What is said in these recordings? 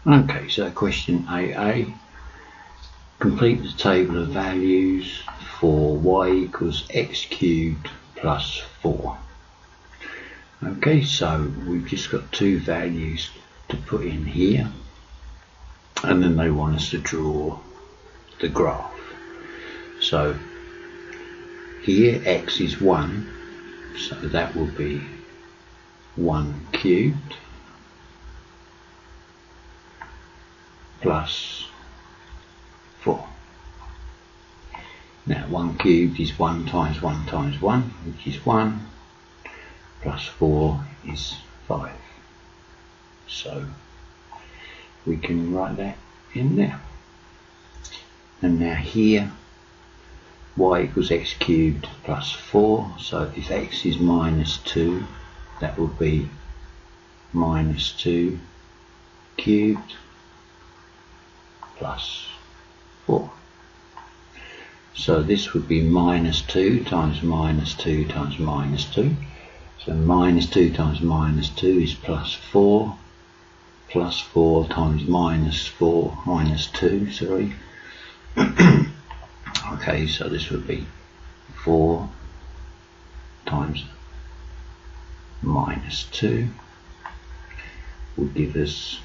Okay, so question AA. Complete the table of values for y equals x cubed plus 4. Okay, so we've just got two values to put in here, and then they want us to draw the graph. So here x is 1, so that will be 1 cubed plus 4. Now 1 cubed is 1 times 1 times 1, which is 1, plus 4 is 5. So we can write that in there. And now here, y equals x cubed plus 4, so if x is minus 2, that would be minus 2 cubed plus 4. So this would be minus 2 times minus 2 times minus 2. So minus 2 times minus 2 is plus 4. Plus 4 times minus 4, minus 2, sorry. Okay, so this would be 4 times minus 2 will give us,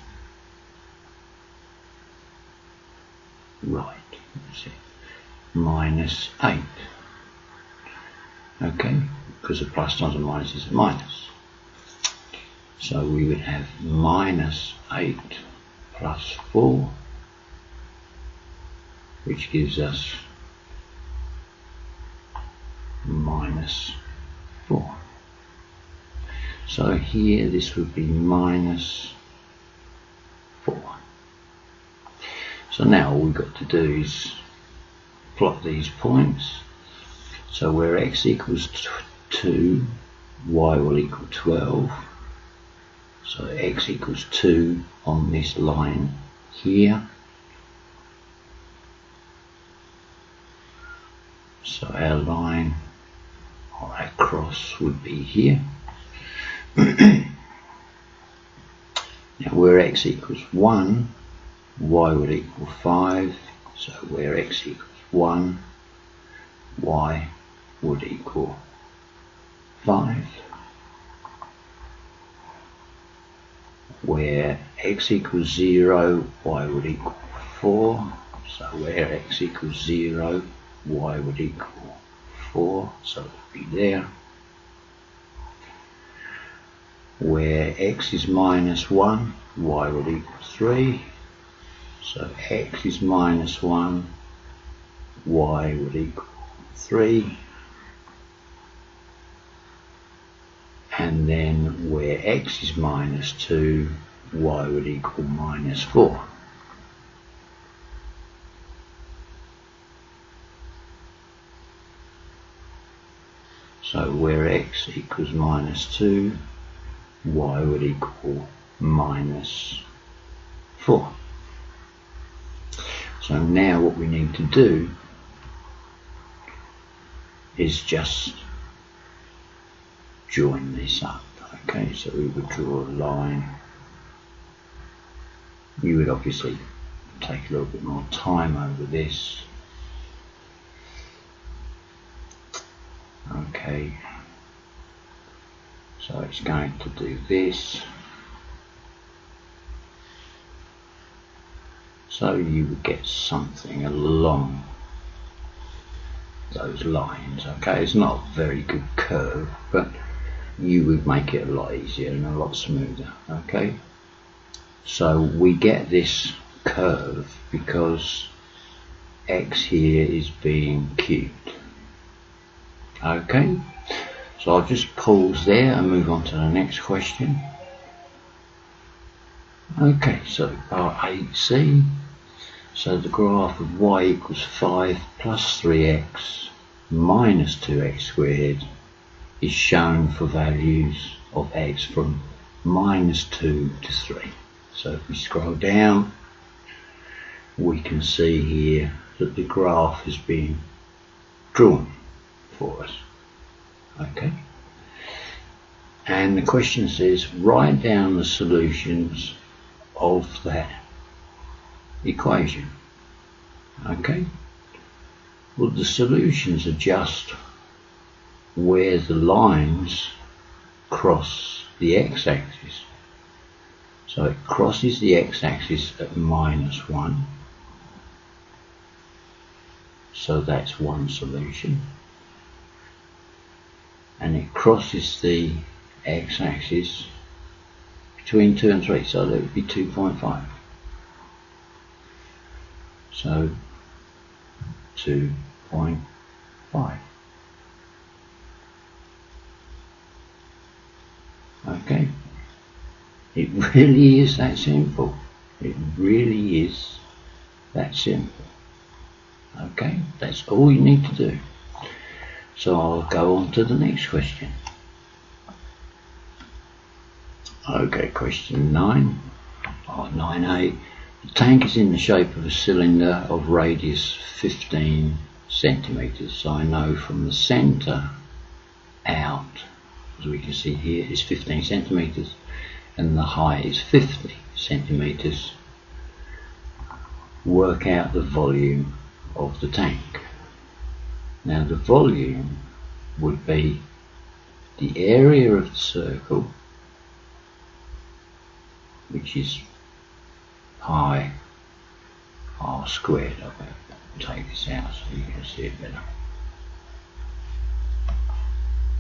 right, let's see, minus 8. Okay, because a plus times a minus is a minus. So we would have minus 8 plus 4, which gives us minus 4. So here this would be minus 4. So now all we've got to do is plot these points. So where x equals 2, y will equal 12. So x equals 2 on this line here. So our line, or our cross, would be here. Now where x equals 1, y would equal 5. So where x equals 1, y would equal 5. Where x equals 0, y would equal 4. So where x equals 0, y would equal 4. So it would be there. Where x is minus 1, y would equal 3. So x is minus 1, y would equal 3. And then where x is minus 2, y would equal minus 4. So where x equals minus 2, y would equal minus 4. So now what we need to do is just join this up. Okay, so we would draw a line. You would obviously take a little bit more time over this. Okay, so it's going to do this. So you would get something along those lines. Okay, it's not a very good curve, but you would make it a lot easier and a lot smoother. Okay, so we get this curve because x here is being cubed. Okay, so I'll just pause there and move on to the next question. Okay, so part 8c. So the graph of y equals 5 plus 3x minus 2x squared is shown for values of x from minus 2 to 3. So if we scroll down, we can see here that the graph has been drawn for us. Okay, and the question says write down the solutions of that equation. Okay, well, the solutions are just where the lines cross the x-axis. So it crosses the x-axis at -1, so that's one solution, and it crosses the x-axis between 2 and 3, so that would be 2.5. So 2.5. Okay, it really is that simple. It really is that simple. Okay, that's all you need to do. So I'll go on to the next question. Okay, question 9, or 9A. The tank is in the shape of a cylinder of radius 15 centimeters. So I know from the center out, as we can see here, is 15 centimeters, and the height is 50 centimeters. Work out the volume of the tank. Now the volume would be the area of the circle, which is pi r squared. I'll take this out so you can see it better.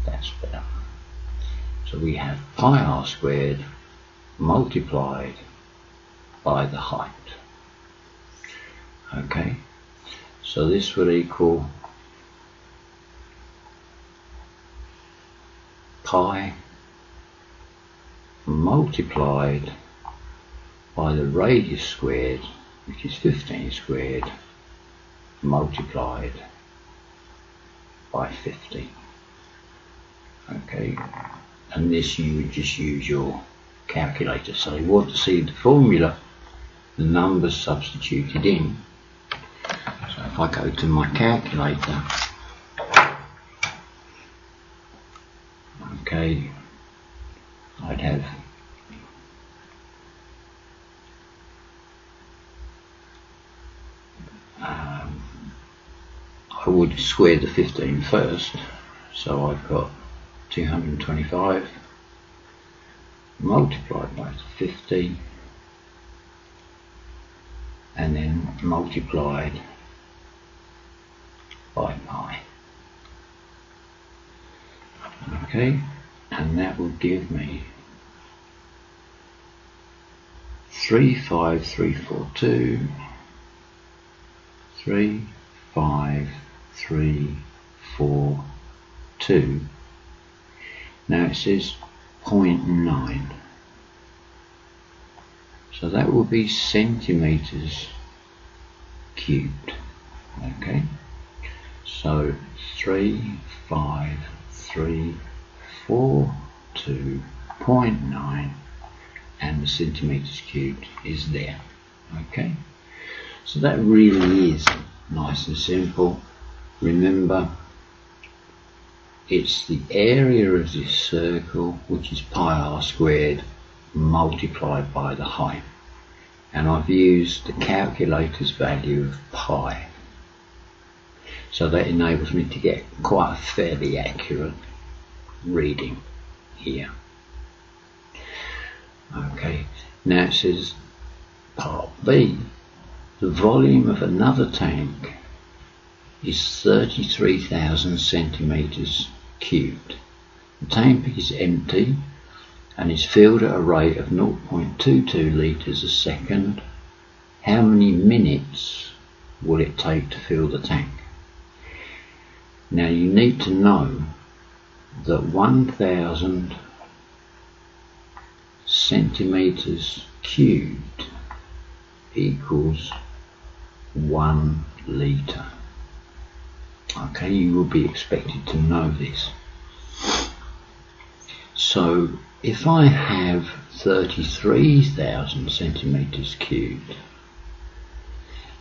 That's better. So we have pi r squared multiplied by the height. Okay, so this would equal pi multiplied by the radius squared, which is 15 squared, multiplied by 50. Okay, and this you would just use your calculator. So you want to see the formula, the numbers substituted in. So if I go to my calculator, okay, I'd have I would square the 15 first, so I've got 225 multiplied by 50 and then multiplied by pi. Okay, and that will give me 35342, 35342. Now it says 0.9, so that will be centimeters cubed. Okay, so 35342.9, and the centimeters cubed is there. Okay, so that really is nice and simple. Remember, it's the area of this circle, which is pi r squared, multiplied by the height, and I've used the calculator's value of pi, so that enables me to get quite a fairly accurate reading here. Okay, now it says part B, the volume of another tank is 33,000 centimeters cubed. The tank is empty and is filled at a rate of 0.22 litres a second. How many minutes will it take to fill the tank? Now you need to know that 1,000 centimeters cubed equals 1 litre. Okay, you will be expected to know this. So if I have 33,000 centimeters cubed,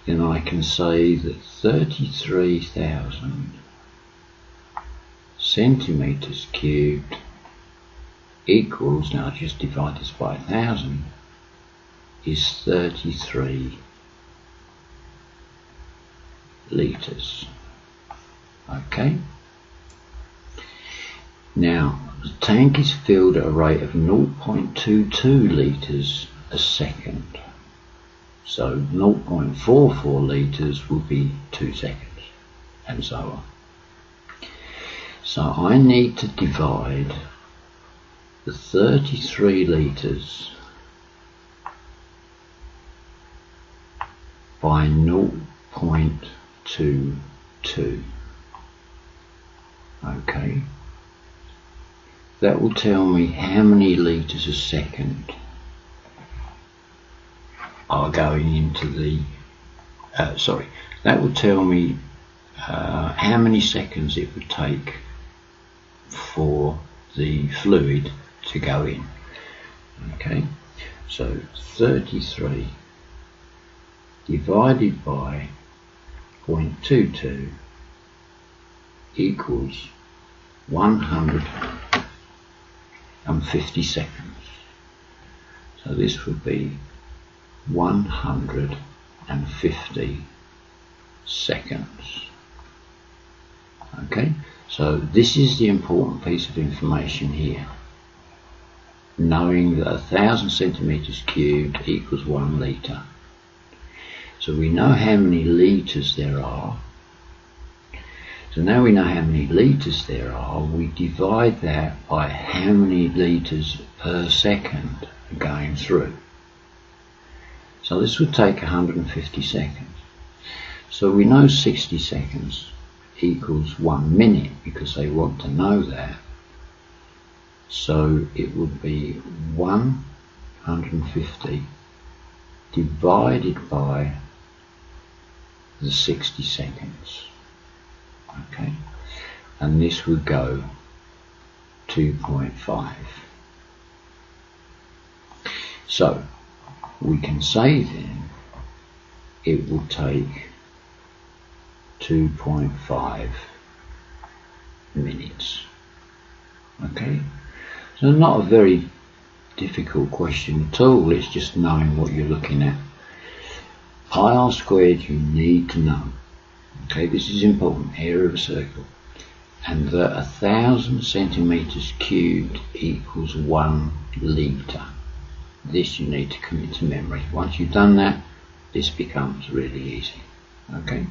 then I can say that 33,000 centimeters cubed equals, now just divide this by 1,000, is 33 litres. Okay. Now the tank is filled at a rate of 0.22 litres a second. So 0.44 litres will be 2 seconds, and so on. So I need to divide the 33 litres by 0.22. Okay. That will tell me how many litres a second are going into the, that will tell me how many seconds it would take for the fluid to go in. Okay, so 33 divided by 0.22 equals 150 seconds. So this would be 150 seconds. Okay, so this is the important piece of information here, knowing that 1,000 centimetres cubed equals 1 litre. So we know how many litres there are. So now we know how many litres there are, we divide that by how many litres per second are going through. So this would take 150 seconds. So we know 60 seconds equals 1 minute because they want to know that. So it would be 150 divided by the 60 seconds. Okay, and this would go 2.5. So we can say then it will take 2.5 minutes. Okay, so not a very difficult question at all, it's just knowing what you're looking at. Pi r squared you need to know. Okay, this is important, area of a circle, and that 1,000 centimetres cubed equals 1 litre. This you need to commit to memory. Once you've done that, this becomes really easy. Okay,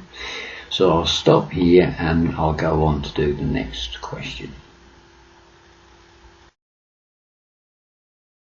so I'll stop here and I'll go on to do the next question.